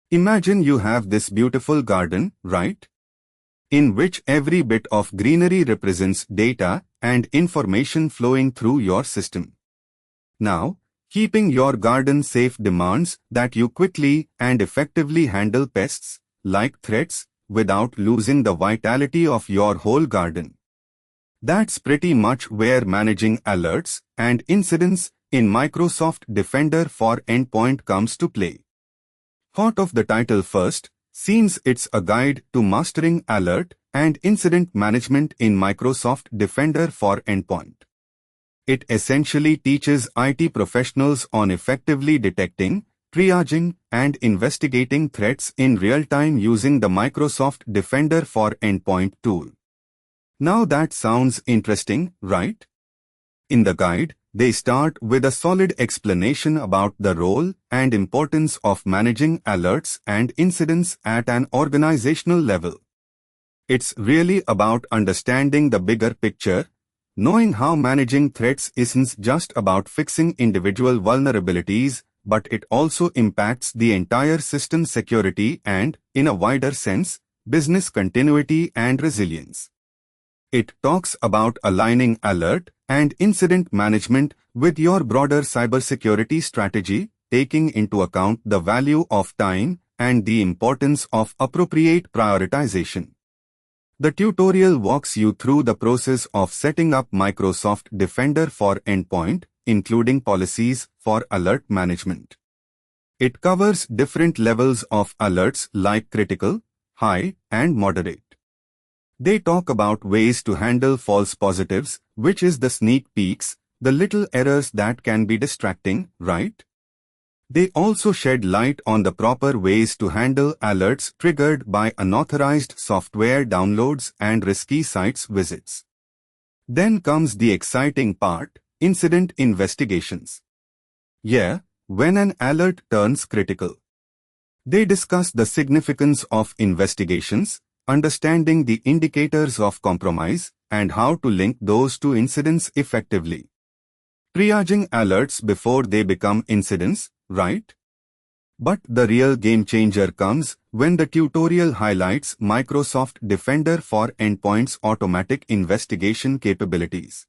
Imagine you have this beautiful garden, right? In which every bit of greenery represents data and information flowing through your system. Now, keeping your garden safe demands that you quickly and effectively handle pests, like threats, without losing the vitality of your whole garden. That's pretty much where managing alerts and incidents in Microsoft Defender for Endpoint comes to play. Thought of the title first, since it's a guide to mastering alert and incident management in Microsoft Defender for Endpoint. It essentially teaches IT professionals on effectively detecting, triaging, and investigating threats in real time using the Microsoft Defender for Endpoint tool. Now that sounds interesting, right? In the guide, they start with a solid explanation about the role and importance of managing alerts and incidents at an organizational level. It's really about understanding the bigger picture, knowing how managing threats isn't just about fixing individual vulnerabilities, but it also impacts the entire system security and, in a wider sense, business continuity and resilience. It talks about aligning alert and incident management with your broader cybersecurity strategy, taking into account the value of time and the importance of appropriate prioritization. The tutorial walks you through the process of setting up Microsoft Defender for Endpoint, including policies for alert management. It covers different levels of alerts like critical, high, and moderate. They talk about ways to handle false positives, which is the sneak peeks, the little errors that can be distracting, right? They also shed light on the proper ways to handle alerts triggered by unauthorized software downloads and risky sites visits. Then comes the exciting part, incident investigations. Yeah, when an alert turns critical. They discuss the significance of investigations, understanding the indicators of compromise, and how to link those to incidents effectively. Triaging alerts before they become incidents, right? But the real game changer comes when the tutorial highlights Microsoft Defender for Endpoint's automatic investigation capabilities.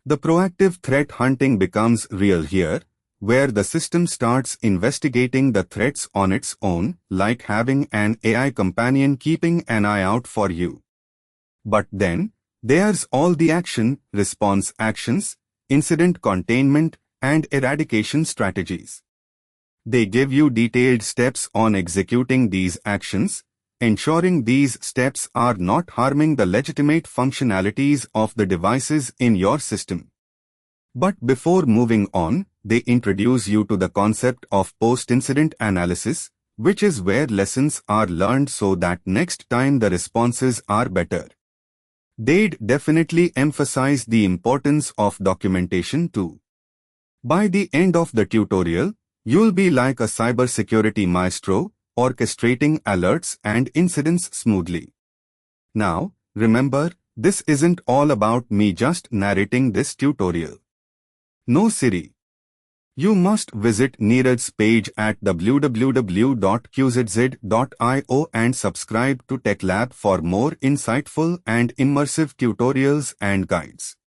The proactive threat hunting becomes real here, where the system starts investigating the threats on its own, like having an AI companion keeping an eye out for you. But then, there's all the action, response actions, incident containment, and eradication strategies. They give you detailed steps on executing these actions, ensuring these steps are not harming the legitimate functionalities of the devices in your system. But before moving on, they introduce you to the concept of post-incident analysis, which is where lessons are learned so that next time the responses are better. They'd definitely emphasize the importance of documentation too. By the end of the tutorial, you'll be like a cybersecurity maestro, orchestrating alerts and incidents smoothly. Now, remember, this isn't all about me just narrating this tutorial. No Siri. You must visit Neeraj's page at www.qzz.io and subscribe to TechLab for more insightful and immersive tutorials and guides.